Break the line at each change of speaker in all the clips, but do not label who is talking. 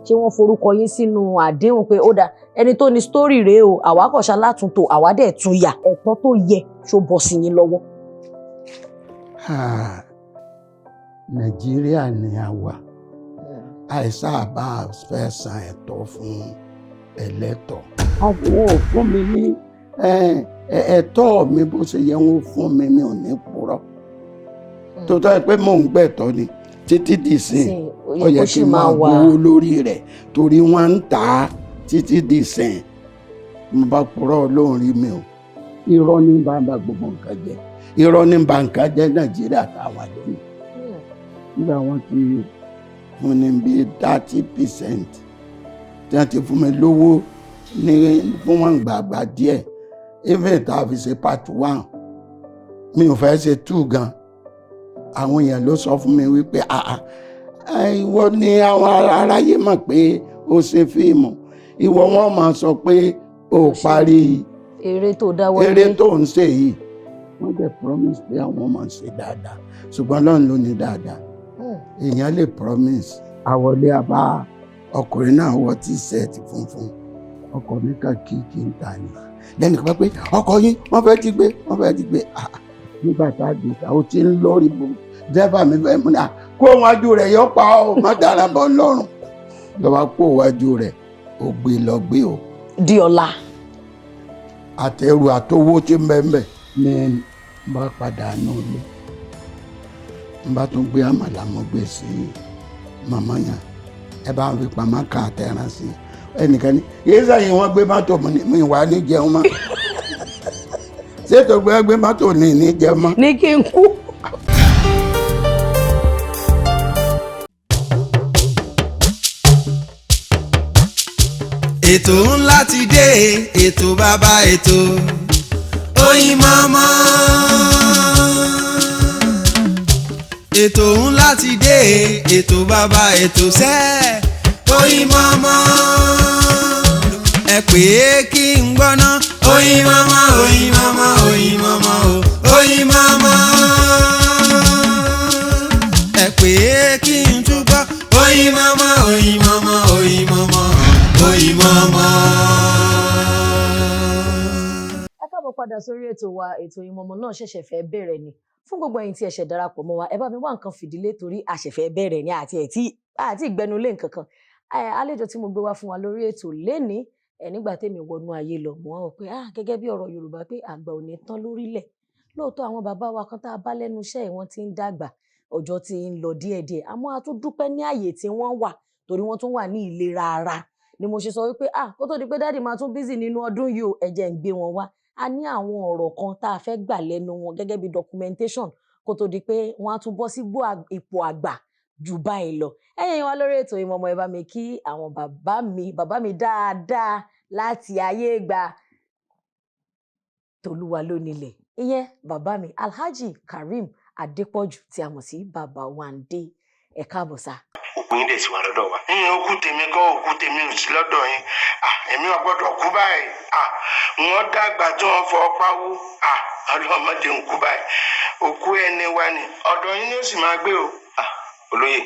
ṣé wọ́n forúkọ yín sínú àdéhùn pé ó dà ẹni tó ní story rèé o àwa kọ̀ṣà látúntò àwa dẹ̀ tún yà ẹ̀tọ́ tó yẹ ṣó bọ́ sí yín lọ́wọ́.
Nàìjíríà ni a wà àìsàn àbá fẹ́ san ẹ̀tọ́ fún ẹlẹ́tọ̀. àwọn ò fún mi ní ẹ̀tọ́ mi bó ṣe yẹ wọ́n fún mi mi ò ní purọ́ tó tọ́ ẹ pé mò ń gbẹ̀tọ́ ni títí dìsìn ó yẹ kí n máa gbowó lórí rẹ̀ torí wọ́n ń tà á títí dìsìn mo bá purọ́ Ọlọ́run rí mi o irọ́ ní bá gbogbo nǹkan jẹ́ irọ́ ní bá nǹkan jẹ́ Nàìjíríà táwa lónìí nígbà wọn ti fún ní bíi 30% tí wọ́n ti fún mi lówó ní fún wọn gbàgbà díẹ̀ even tá a fi ṣe part 1 mi ò fẹ́ ṣe 2 gan àwọn èèyàn ló sọ fún mi wípé ìwọ ni àwọn aráyé mọ̀ pé ó ṣe fíìmù ìwọ wọn máa sọ pé ó parí
eré tó dáwọ́
eré tó ń ṣe yìí wọ́n dẹ̀ promise pé àwọn máa ṣe dáadáa ṣùgbọ́n Ọlọ́run ló ní dáadáa èèyàn lè promise àwọlé àbá ọkùnrin náà wọ tíṣẹ́ẹ̀tì funfun ọkọ mi kà kí n ta ni lẹ́nu kan pé ọkọ yín wọ́n fẹ́ jí gbé nígbà tá a dé ta ó ti ń lọ́ọ̀rì bò dẹ́fà mi fẹ́ mú ní kó wájú rẹ̀ yọ pa ọ́ má dára bọ́ lọ́rùn lọ́wọ́ kó wájú rẹ̀ ó gbé lọ gbé o.
di ọ̀la.
àtẹrù àtowó tí mẹ́mẹ́ ní bá padà nù lé n bá tún gbé àmàlà mọ́ gbé sí màmá yẹn ẹ bá ń fi pamọ́ ká àtẹ̀ràn sí ẹnìkan ní yéé sẹ́yìn wọ́n gbé mọ́tò mi wá ní jẹun mọ́ ṣètò gbé mọ́tò ní jẹun mọ́.
ní kí n kú.
ètò ńlá ti dé ètò bàbá ètò Oyinmomo. ètò ńlá ti dé ètò bàbá ètò sẹ́ Oyinmomo. ẹ pè é kí n gbọ́ná Oyinmomo Oyinmomo Oyinmomo Oyinmomo. ẹ pè é kí n túbọ̀ Oyinmomo Oyinmomo Oyinmomo Oyinmomo.
ẹ káàbọ̀ padà sórí ètò wa ètò Oyinmomo náà ṣẹ̀ṣẹ̀ fẹ́ bẹ̀rẹ̀ ni fún gbogbo ẹ̀yin tí ẹ ṣẹ̀ darapọ̀ mọ́ wa ẹ bá mi wá nǹkan fìdílé torí àṣẹ̀fẹ́ bẹ̀rẹ̀ ni àti ìgbẹnulé nǹkan kan àlejò tí mo gbé wá fún wa lórí ètò lénìí nígbà tèmi wọnú ayé lọ mo wọ́n pé gẹ́gẹ́ bí ọ̀rọ̀ Yorùbá pé àgbà ò ní tán lórílẹ̀ lóòótọ́ àwọn bàbá wa kan tá a bá lẹ́nu iṣẹ́ wọn ti ń dàgbà ọjọ́ ti ń lọ díẹ̀díẹ̀ àmọ́ a tún dúpẹ́ ní àyè tí wọ́n wà torí wọ́n tún wà ní ìlera ara ni mo ṣe sọ wípé kó tó di pé dáàdì máa tún bízì nínú ọdún yìí o ẹ jẹ́ ń gbé wọn wá a ní àwọn ọ̀rọ̀ kan tá a fẹ́ gbà lẹ́nu wọn gẹ́gẹ́ bí documentation kó tó di pé wọ́n á tún bọ́ sí ipò àgbà jù báyìí lọ ẹ̀yin wa lórí ètò Oyinmomo ẹ bá mi kí àwọn bàbá mi dáadáa láti ayé ìgbà tolúwa ló nílẹ̀ ìyẹn bàbá mi Alhaji Karim Adépọ̀jù tí a mọ̀ sí bàbá Wande ẹ káàbọ̀ sá.
òkú yín dẹ̀ sì wà lọ́dọ̀ wa. òkú tèmi kọ́ òkú tèmi ò sí lọ́dọ̀ yín èmi ò gbọ́dọ̀ kú báyìí wọ́n dàgbà tí wọ́n fọ pawó ọlọ́mọdé ń kú báyìí òkú ẹni wa ni ọ̀dọ̀ yín ni ó sì máa gbé o. olóyè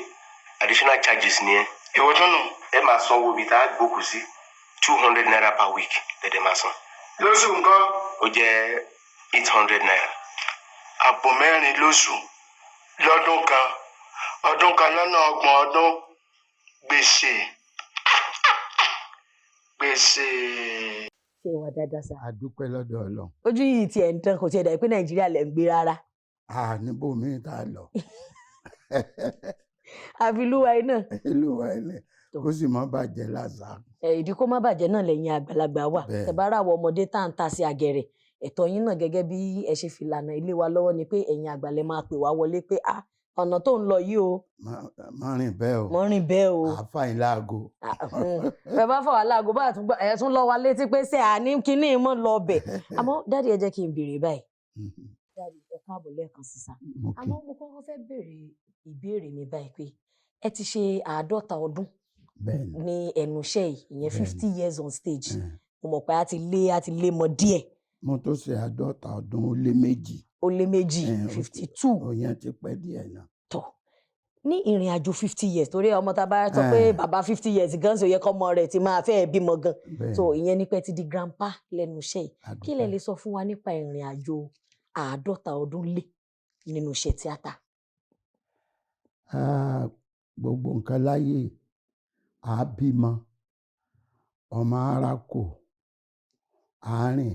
additional charges ni ẹ. ìwọ tún nù. ẹ máa san owó ibi tá a gbókù sí 200 naira per week lẹ́dẹ̀ máa san. lóṣù nǹkan. ó jẹ́ 800 naira. àpò mẹ́rin lóṣù lọ́dún kan ọdún kan lọ́nà 30 ọdún gbèsè.
ṣé wà dáadáa sá.
a dúpẹ́ lọ́dọ̀ Ọlọ́run.
ojú yìí tiẹ̀ ń tán kò tiẹ̀ dà pé Nàìjíríà lẹ̀ ń gbé rárá.
níbo mi ta lọ.
àfi lúwa iná.
lúwa iná kó sì má bàjẹ́ lásán.
ìdí kó má bàjẹ́ náà lẹ́yìn àgbàlagbà wà tẹ́ bá ráwọ̀ ọmọdé tá à ń ta sí àgẹ̀rẹ̀ ẹ̀tọ́ yín náà gẹ́gẹ́ bí ẹ ṣe fi lànà ilé wa lọ́wọ́ ni pé ẹ̀yin àgbàlẹ̀ máa pè wá wọlé pé ọ̀nà tó ń lọ yìí o.
má rìn bẹ́ẹ̀ o.
má rìn bẹ́ẹ̀ o.
àáfà yín láago.
bẹ́ẹ̀ bá fà wá láago bá ẹ̀ tún lọ wa létí pé ṣé àní kíní mọ́ lọ bẹ̀. àmọ́ dáàdi ẹ jẹ́ kí n béèrè báyìí. dáàdi ẹ káàbọ̀ lẹ́ẹ̀kan sísá. àmọ́ mo kọ́kọ́ fẹ́ béèrè ìbéèrè mi báyìí pé ẹ ti ṣe 50 ọdún ní ẹnu iṣẹ́ yìí ìyẹn 50 years on stage mo mọ̀ pé a ti lé mọ díẹ̀.
mo tó ṣe 50 ọdún ó lé méjì.
ó lé méjì 52.
òyìn ti pẹ́ díẹ̀ náà.
tọ́ ní ìrìn àjò 50 years torí ọmọ tá a bá sọ pé bàbá 50 years gan ṣe ó yẹ kọ́mọ rẹ̀ ti máa fẹ́ bímọ gan so ìyẹn ní pé ti di grandpa lẹ́nu iṣẹ́ yìí kí lẹ lè sọ fún wa nípa ìrìn àjò 50 ọdún lé nínú iṣẹ́ tíátà.
Gbogbo nǹkan láyé a bímọ ọmọ ara kò àárín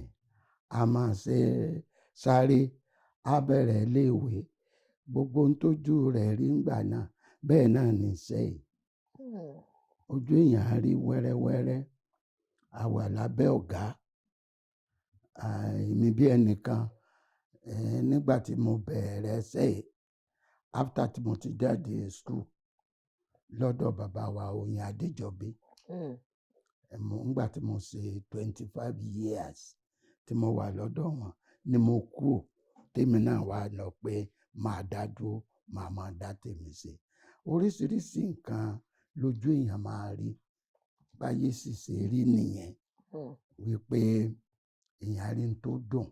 a máa ṣe sáré a bẹ̀rẹ̀ iléèwé gbogbo ohun tójú rẹ̀ rí ńgbà náà bẹ́ẹ̀ náà ní sẹ́yìn ojú èèyàn á rí wẹ́rẹ́wẹ́rẹ́ a wà lábẹ́ ọ̀gá èmi bí ẹnìkan nígbà tí mo bẹ̀rẹ̀ sẹ́yìn after tí mo ti jáde school lọ́dọ̀ bàbá wa Oyin Adéjọbí nígbà tí mo ṣe 25 years tí mo wà lọ́dọ̀ wọn ni mo kú tèmi náà wà lọ pé máa dá dúró máa dá tèmi ṣe oríṣiríṣi nǹkan lójú èèyàn máa rí báyé sì ṣe rí nìyẹn wípé èèyàn rí n tó dùn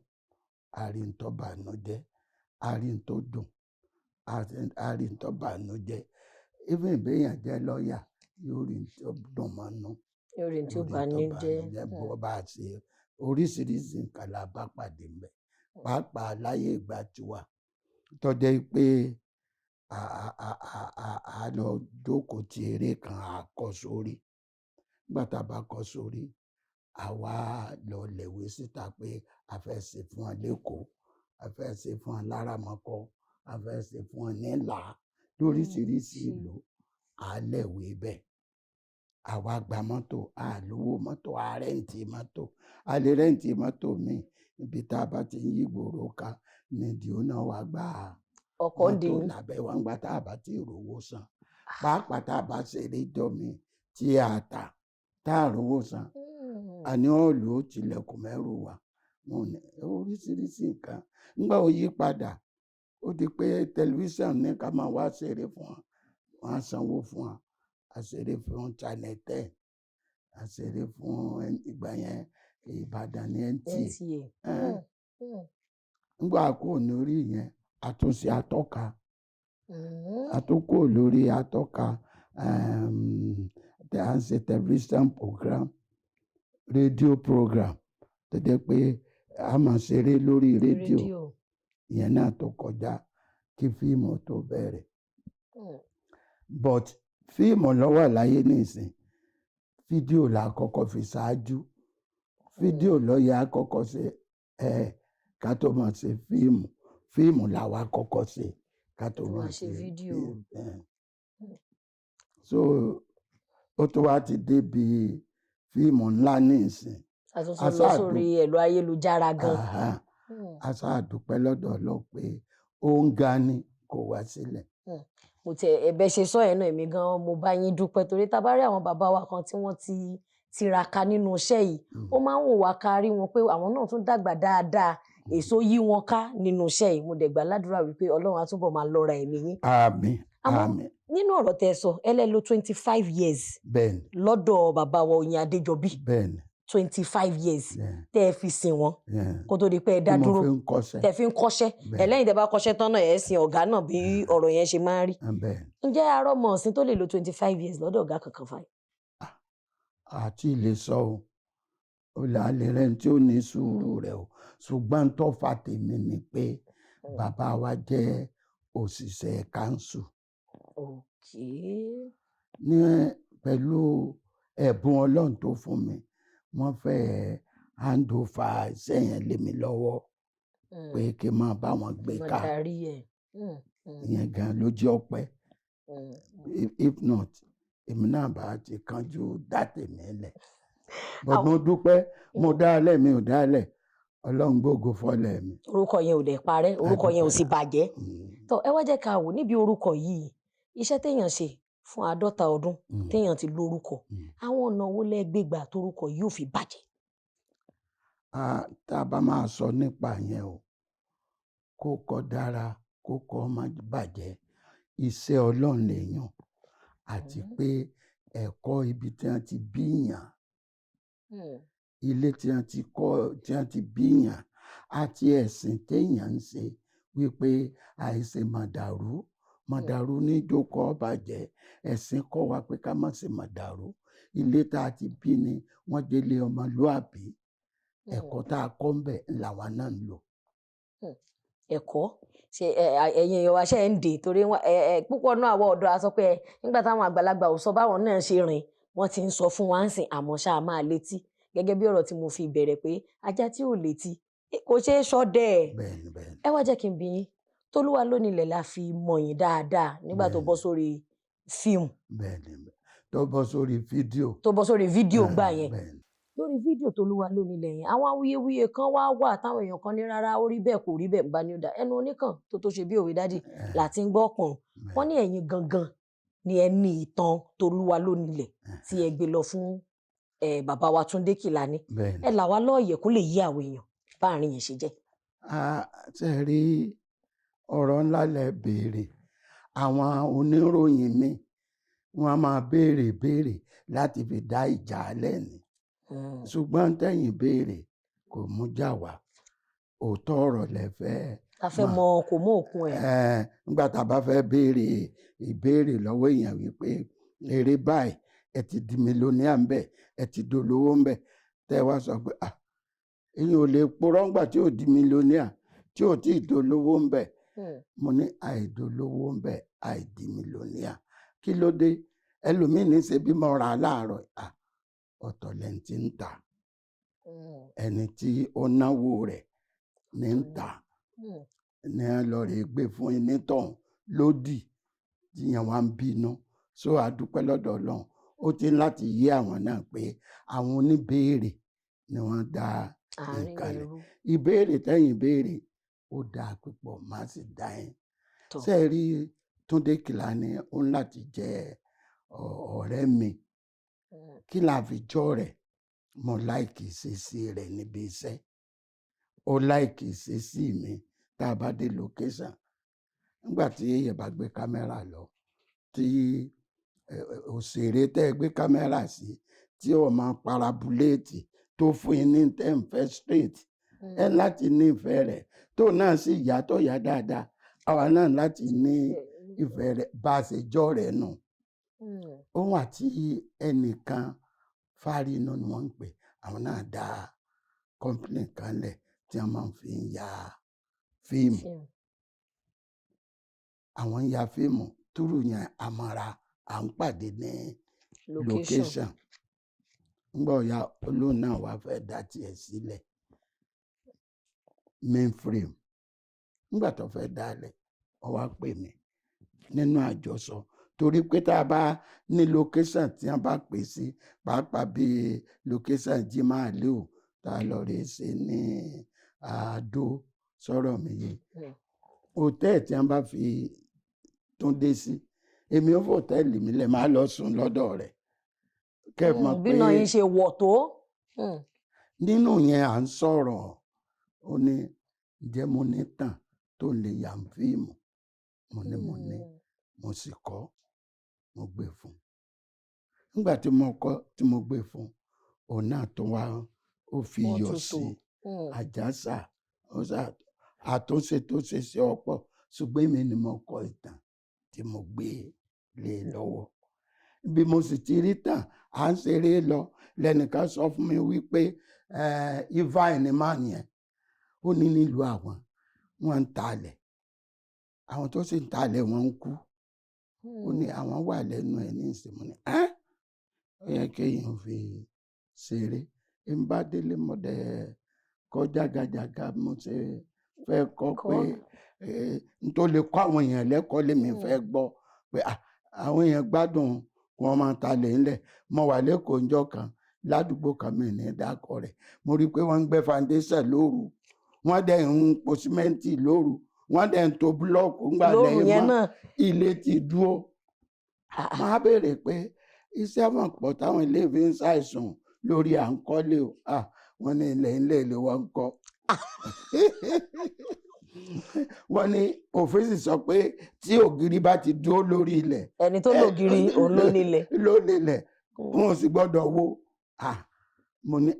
a rí n tó bànújẹ́ a rí n tó dùn a rí n tó bànújẹ́ even béèyàn jẹ́ lọ́ọ̀yà yóò rí n tó dùn mọ́nú
yóò rí n tó bànújẹ́
bó bá ṣe oríṣiríṣi nǹkan la bá pàdé ńbẹ̀ pàápàá láyé ìgbà tiwa tó jẹ́ pé a lọ jókòó ti eré kan àkọ́ sórí nígbà tá a bá kọ́ sórí àwa lọ lẹ̀wé síta pé a fẹ́ ṣe fún wọn lẹ́kọ̀ọ́ a fẹ́ ṣe fún wọn lárámọ́kọ́ a fẹ́ ṣe fún wọn nílà lóríṣiríṣi ìlú a lẹ̀wé bẹ́ẹ̀ àwa gba mọ́tò a lówó mọ́tò a rẹ́ǹtì mọ́tò a lè rẹ́ǹtì mọ́tò míì ibi tá a bá ti ń yí gbòòrò ká nídìí ó náà wá gbà mọ́tò lábẹ́ wọn gbà tá a bá ti rówó san pàápàá tá a bá ṣeré jọ mi tí a tà tá a rówó san àní ọ̀lù ó tilẹ̀kùn mẹ́rù wa oríṣiríṣi nǹkan nígbà ó yí padà ó di pé tẹlifíṣàn ní ká máa wá ṣeré fún wọn wọn á sanwó fún wọn a ṣeré fún Channel 10 a ṣeré fún ìgbà yẹn Ìbàdàn ní NTA nígbà kó lórí yẹn àtúnṣe atọ́ka àtúnkò lórí atọ́ka à ń ṣe television program radio program tó jẹ́ pé a máa ṣeré lórí rédíò ìyẹn náà tó kọjá kí fíìmù tó bẹ̀rẹ̀ but fíìmù ló wà láyé nísìn fídíò la kọ́kọ́ fi ṣáájú fídíò ló yẹ àkọ́kọ́ ṣe ká tó máa ṣe fíìmù la wá kọ́kọ́ ṣe ká tó máa ṣe fídíò so ó tó wá ti débi fíìmù ńlá nísìn
àtúntò lọ sórí ẹ̀rọ ayélujára gan
a ṣáà dúpẹ́ lọ́dọ̀ Ọlọ́run pé ó ń ga ni kò wá sílẹ̀.
mo tẹ ẹ̀bẹ̀ ṣe sọ ẹ náà èmi gan mo bá yín dúpẹ́ torí tá a bá rí àwọn bàbá wa kan tí wọ́n ti tiraka nínú iṣẹ́ yìí ó máa ń wò wá ká rí wọn pé àwọn náà tún dàgbà dáadáa èso yí wọn ká nínú iṣẹ́ yìí mo dẹ̀ gbà ládùúrà wípé Ọlọ́run á túbọ̀ máa lọ́ra ẹ̀mí yín.
àmín àmín.
nínú ọ̀rọ̀ tẹ́ sọ ẹ lè lò 25 years
bẹ́ẹ̀ni
lọ́dọ̀ bàbá wa Oyin Adéjọbí
bẹ́ẹ̀ni
25 years tẹ́ ẹ fi sìn wọ́n kó tó di pé ẹ dá dúró tẹ́ fi ń kọ́ṣẹ́ ẹlẹ́yìn tẹ́ bá kọ́ṣẹ́ tán náà ẹ sin ọ̀gá náà bí ọ̀rọ̀ yẹn ṣe máa ń rí ǹjẹ́ arọ́mọ ọ̀sìn tó lè lo 25 years lọ́dọ̀ ọ̀gá kankan fáyì.
àti ilé sọ o làálẹ̀ rẹ̀ tí ó ní sùúrù rẹ̀ o ṣùgbọ́n tó fà tèmi ni pé bàbá wa jẹ́ òṣìṣẹ́ káńsù ní pẹ̀lú ẹ̀bùn Ọlọ́run tó fún mi wọ́n fẹ́ hand over iṣẹ́ yẹn lé mi lọ́wọ́ pé kí n máa bá wọn gbé ká ìyẹn gan ló jẹ́ ọpẹ́ if not èmi náà bá ti kánjú dá tèmi lẹ̀ but mo dúpẹ́ mo dálẹ̀ mi ò dálẹ̀ Ọlọ́run gbógo fọ́lẹ̀ mi.
orúkọ yẹn ò dẹ̀ parẹ́ orúkọ yẹn ò sì bàjẹ́ tó ẹ wá jẹ́ ká wò níbi orúkọ yìí iṣẹ́ téèyàn ṣe fún 50 ọdún téèyàn ti lórúkọ àwọn ọ̀nà wo lẹ gbé gbà torúkọ yóò fi bàjẹ́.
tá a bá máa sọ nípa yẹn o kó kọ dára kó kọ má bàjẹ́ iṣẹ́ Ọlọ́run lèèyàn àti pé ẹ̀kọ́ ibi tí wọ́n ti bíyàn ilé tí wọ́n ti kọ́ tí wọ́n ti bíyàn àti ẹ̀sìn téèyàn ń ṣe wípé àìṣe màdàrú mọ̀dàrú ní jókòó ọ̀bàjẹ́ ẹ̀sìn kọ́ wa pé ká má ṣe mọ̀dàrú ilé tá a ti bí ni wọ́n délé ọmọlúàbí ẹ̀kọ́ tá a kọ́ ń bẹ̀ làwa náà ń lò.
ẹ̀kọ́ ṣe ẹ̀yin èèyàn wa ṣe ń dè torí púpọ̀ náà àwọn ọ̀dọ́ a sọ pé nígbà táwọn àgbàlagbà ò sọ báwọn náà ṣe rìn wọ́n ti ń sọ fún wa ń sìn àmọ́ ṣáà máa létí gẹ́gẹ́ bí ọ̀rọ̀ tí mo fi bẹ̀rẹ̀ pé ajá tí ò létí kò ṣeé ṣọdẹ ẹ wá jẹ́ kí n bi yín Tolúwa lónílẹ̀ la fi mọ̀ yín dáadáa nígbà tó bọ́ sórí fíìmù
tó bọ́ sórí
fídíò gbà yẹn lórí fídíò Tolúwa lónílẹ̀ yẹn àwọn awuyewuye kan wà táwọn èèyàn kan ní rárá ó rí bẹ́ẹ̀ kò rí bẹ́ẹ̀ bá ní ó dá ẹnu oníkàn tó ṣe bí òwe dádì láti ń gbọ́ pọ̀n wọ́n ní ẹ̀yin gangan ni ẹ ní ìtàn Tolúwa lónílẹ̀ tí ẹ gbé lọ fún bàbá wa Túndé Kèlání ẹ là wá lọ́ọ̀yẹ̀ kó lè yí àwọn èèyàn bá àárín yẹn ṣe jẹ́.
ṣe rí ọ̀rọ̀ ńlá lẹ béèrè àwọn oníròyìn mi wọ́n máa béèrè láti fi dá ìjà lẹ́ni ṣùgbọ́n tẹ̀yìn béèrè kò mú jà wá òótọ́ ọ̀rọ̀ lẹ fẹ́.
a fẹ́ mọ kò mú òkun ẹ̀.
nígbà tá a bá fẹ́ béèrè ìbéèrè lọ́wọ́ èèyàn wípé eré báyìí ẹ ti di mílíọ̀nìà ń bẹ̀ ẹ ti dolówó ń bẹ̀ tẹ́ wá sọ pé èyàn ò lè purọ́ ńgbà tí ò di mílíọ̀nìà tí ò tí ì dolówó ń bẹ̀ mo ní àìdolówó ń bẹ̀ àìdi mílíọ̀nìà kí ló dé ẹlòmíín ní ṣe bí mo rà á láàárọ̀ ọ̀tọ̀ lẹ́ni tí ń tà ẹni tí ó náwó rẹ̀ ní ń tà ní lọ́ọ̀rẹ́ gbé fún onítọ̀hún lódì tíyẹn wá ń bínú so àdúpẹ́ lọ́dọ̀ Ọlọ́run ó ti ń láti yé àwọn náà pé àwọn oníbéèrè ni wọ́n dá ìkàlẹ̀ ìbéèrè tẹ́yìn béèrè ó dáa púpọ̀ má sì dá yẹn ṣe rí Túndé Kèlání ó ń láti jẹ́ ọ̀rẹ́ mi kí la fi jọ rẹ̀ mo láìkì ìṣesí rẹ̀ níbi iṣẹ́ ó láìkì ìṣesí mi tá a bá dé location nígbà tí èèyàn bá gbé kámẹ́rà lọ tí òṣèré tẹ́ gbé kámẹ́rà sí tí ó máa parabuléètì tó fún yín ní tẹ́ǹfẹ́ straight ẹ láti ní ìfẹ́ rẹ̀ tó náà sì yá tó yá dáadáa àwa náà láti ní ìfẹ́ rẹ̀ bá a ṣe jọ rẹ̀ nù. òun àti ẹnìkan Fárínú ni wọ́n ń pè àwọn náà dá kọ́ńpìnì kan lẹ̀ tí wọ́n máa ń fi ya fíìmù àwọn ń ya fíìmù túrú yẹn àmọ́ra à ń pàdé ní location ńgbọ́ ya olóhùn náà wàá fẹ́ dá tiẹ̀ sílẹ̀ mainframe ńgbà tó fẹ́ dálẹ̀ ó wá pè mí nínú àjọsọ torí pé tá a bá ní location tí wọ́n bá pè sí pàápàá bíi location Jimálíù tá a lọ rè ṣe ní Àdó sọ̀rọ̀ mi yìí hòtẹ́ẹ̀lì tí wọ́n bá fi Túndé sí èmi ò fòtẹ́ẹ̀lì mi lẹ̀ máa lọ sùn lọ́dọ̀ rẹ̀ kẹ́ẹ̀mọ́ pé
bí náà yín ṣe wọ̀ tó.
nínú yẹn à ń sọ̀rọ̀ ó ní ǹjẹ́ mo ní tàn tó lè yà ń fíìmù mo ní mo sì kọ́ mo gbé fún nígbà tí mo gbé fún òun náà tó wá ó fi iyọ̀ sí àjàsà àtúnṣe tó ṣe sí ọ̀pọ̀ ṣùgbọ́n èmi ni mo kọ ìtàn tí mo gbé lé lọ́wọ́ bí mo sì ti rí tàn à ń ṣeré lọ lẹ́nìkan sọ fún mi wípé ifá ẹni máa yẹn ó ní nílùú àwọn wọ́n ń talẹ̀ àwọn tó sì ń talẹ̀ wọ́n ń kú ó ní àwọn wà lẹ́nu ẹ̀ ní ìsinmi ní ó yẹ kéèyàn fi ṣeré ń bá délé mọ́dẹ kọ́ jágajàga mo ṣe fẹ́ kọ́ pé n tó lè kọ́ àwọn èèyàn lẹ́kọ̀ọ́ lèmi fẹ́ gbọ́ pé àwọn èèyàn gbádùn wọn máa talẹ̀ ńlẹ̀ mo wà lẹ́kọ̀ọ́ ńjọ́ kan ládùúgbò kan mi ní dákọ̀ rẹ̀ mo rí i pé wọ́n ń gbẹ́ foundation lóru wọ́n dẹ̀ ń po símẹ́ǹtì lóru wọ́n dẹ̀ ń to búlọ́ọ̀kù ńgbà lẹ́yìn mọ́ ilé ti dúró. máa béèrè pé iṣẹ́ wọn pọ̀ táwọn ilé fi ń ṣàìsùn lórí à ń kọ́lé o wọ́n ní ilẹ̀ ilé wọn ń kọ́. wọ́n ní òfin sì sọ pé tí ògiri bá ti dúró lórí ilẹ̀
ẹni tó lògiri òun ló nílẹ̀
wọn ò sì gbọ́dọ̀ wó. mo ní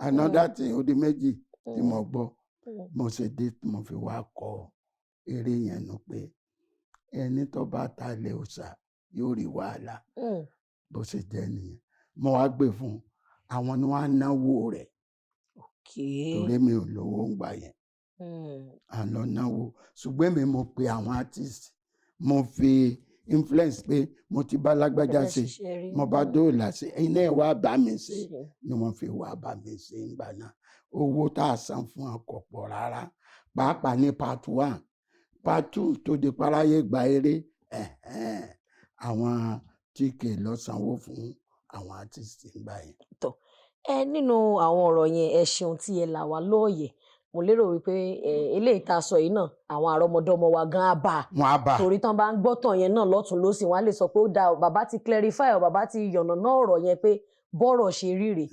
another thing ó di méjì tí mo gbọ́ mo ṣe dé mo fi wá kọ eré yẹn nù pé ẹni tó bá ta ilé òòṣà yóò rí wàhálà bó ṣe jẹ́ nìyẹn. Mo wá gbé fún àwọn ni wọ́n á náwó rẹ̀ torí mi ò lówó ń gbà yẹn àná náwó, ṣùgbọ́n mi mo pe àwọn artist, mo fi influence pé mo ti bá lágbájá ṣe, mo bá dóòlà ṣe, iná ẹ̀ wá bá mi ṣe ni wọ́n fi wá bá mi ṣe ńgbà náà. Owó tá a san fún ọkọ̀ pọ̀ rárá, pàápàá ní part 1, part 2 tó di paráyé gba eré àwọn TK lọ sanwó fún àwọn artist ńgbà yẹn.
Nínú àwọn ọ̀rọ̀ yẹn ẹ ṣeun tí ẹ là wá lóòyè. Mo lérò wípé eléyìí tá a sọ yìí náà àwọn àrọmọdọ́mọ wa gan á bá a torí tán bá ń gbọ́ tàn yẹn náà lọ́tún lósì wọ́n á lè sọ pé ó dáa, bàbá ti clarify bàbá ti yànnàná ọ̀rọ̀ yẹn pé bọ́rọ̀ ṣe rí rèé.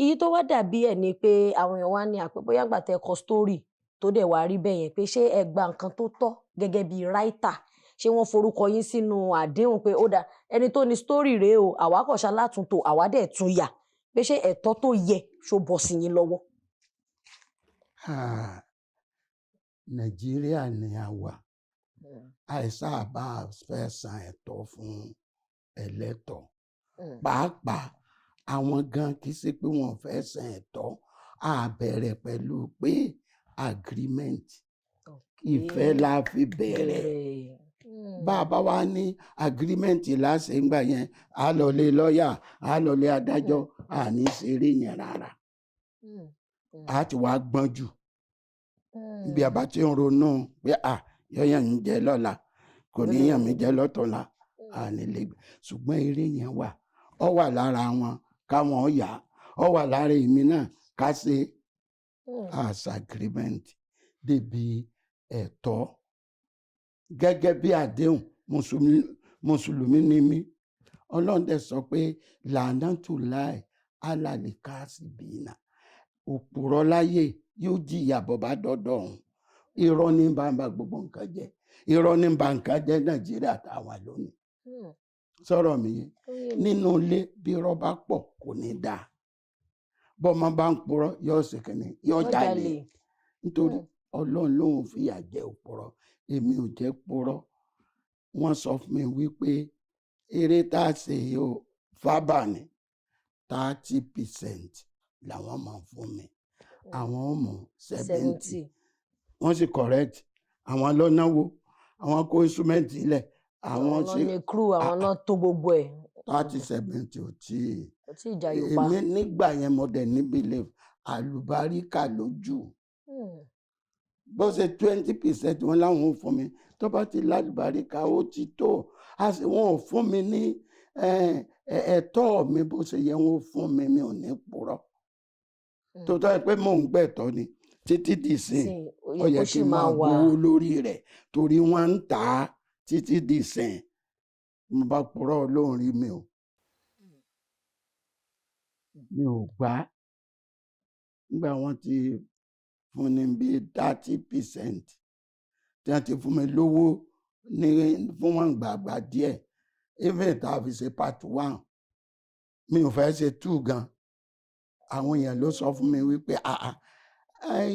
Èyí tó wá dàbí ẹ̀ ni pé àwọn èèyàn wá ní àpé bóyá gbà tẹ́ kọ story tó dẹ̀ wá rí bẹ́ẹ̀ yẹn pé ṣé ẹ gba nǹkan tó tọ́ gẹ́gẹ́ bí writer, ṣé wọ́n forúkọ yín sínú àdéhùn pé ó dáa ẹni tó ní story rèé o àwa kọ̀ṣà látúntò àwa dẹ̀ tún yà pé ṣé ẹ̀tọ́ tó yẹ ṣó bọ́ sí yín lọ́wọ́?
Nàìjíríà ni a wà, àìsàn àbá fẹ́ san ẹ̀tọ́ fún ẹlẹ́tọ̀, pàápàá àwọn gan kì í ṣe pé wọ́n fẹ́ san ẹ̀tọ́, a bẹ̀rẹ̀ pẹ̀lú pé agreement, ìfẹ́ la fi bẹ̀rẹ̀. Bàbá wa ní agreement láṣẹ ńgbà yẹn, a lọ lé lọ́ọ̀yà, a lọ lé adájọ́, a ní ṣeré yẹn rárá. A ti wá gbọ́n jù. Bí a bá ti ń ronú pé yọ̀yàn ń jẹ lọ́la, kò ní yàn mí jẹ lọ́tọ̀la, a ní lè gbé. Ṣùgbọ́n eré yẹn wà, ó wà lára wọn káwọn yà, ó wà lára èmi náà ká ṣe as agreement débi ẹ̀tọ́ gẹ́gẹ́ bí àdéhùn. Mùsùlùmí ni mí, Ọlọ́run dẹ̀ sọ pé làánà tù láì alàlè káàsì bìínà, òpùrọ́ láyé yóò jìyà bọ́ bá dọ́dọ̀ ọ̀hún. Irọ́ ní bá gbogbo nǹkan jẹ́, irọ́ ní bá nǹkan jẹ́ Nàìjíríà táwa lónìí. Sọ̀rọ̀ mi yẹn nínú ilé bí irọ́ bá pọ̀ kò ní dáa, bọ́mọ bá ń purọ́ yóò ṣe kìnnì yóò jalè, nítorí Ọlọ́run lòun fìyà jẹ òpùrọ́, èmi ò jẹ́ purọ́. Wọ́n sọ fún mi wípé eré tá a ṣe yìí ó fábà ní 30% làwọn máa fún mi, àwọn ọmọ 70. Wọ́n sì correct, àwọn lọ náwó, àwọn kó instrument ilẹ̀, àwọn
ṣe ní crew, àwọn náà tó gbogbo ẹ̀.
30-70 ò tí èmi nígbà yẹn mo dẹ̀ ní believe àlùbáríkà lójú. Bó ṣe 20% wọn láwọn ò fún mi, tó bá ti lálùbáríkà ó ti tó. Wọn ò fún mi ní ẹ̀tọ́ mi bó ṣe yẹ wọn ò fún mi, mi ò ní purọ́. Tó tọ́ ẹ pé mò ń gbẹ̀tọ́ ni títí dìsìn, ó yẹ kí n máa gbowó lórí rẹ̀ torí wọ́n ń tà á títí dìsìn. Mo bá purọ́ Ọlọ́run rí mi ò gbà. Nígbà wọ́n ti fún ní bí 30%, tí wọ́n ti fún mi lówó ní fún wọn gbàgbà díẹ̀, even tá a fi ṣe part 1, mi ò fẹ́ ṣe 2 gan. Àwọn èèyàn ló sọ fún mi wípé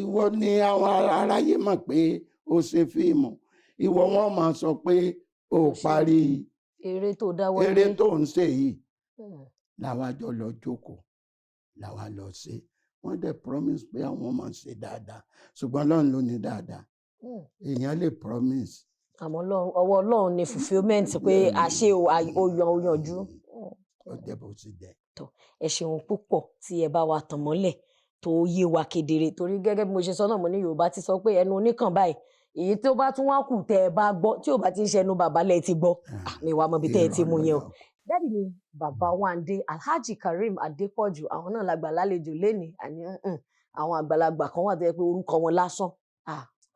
ìwọ ni àwọn aráyé mọ̀ pé ó ṣe fíìmù, ìwọ wọn máa sọ pé ó parí
eré tó dáwọ́
eré tó ń ṣe yìí. Làwa jọ lọ jókòó, làwa lọ ṣe. Wọ́n dẹ̀ promise pé àwọn máa ṣe dáadáa, ṣùgbọ́n Ọlọ́run ló ní dáadáa. Èèyàn lè promise,
àmọ́ ọwọ́ Ọlọ́run ni fulfilment pé àṣẹ òyànjú.
Ó jẹ́ bó ti jẹ́.
Ẹ ṣeun púpọ̀ tí ẹ bá wa tàn mọ́lẹ̀ tó yé wa kedere, torí gẹ́gẹ́ bí mo ṣe sọ náà, mo ní Yorùbá ti sọ pé ẹnu oníkàn báyìí, èyí tó bá tún wá kù tẹ́ ẹ bá gbọ́, tí ò bá ti ń ṣẹnu bàbá lẹ ti gbọ́, mi wá mọ ibi tẹ́ ẹ ti mú yẹn o. Dádì mi bàbá Wande, Alhaji Karim Adépọ̀jù, àwọn náà lágbà lálejò lénìí. Àní àwọn àgbàlagbà kan wà tó yẹ pé orúkọ wọn lásán.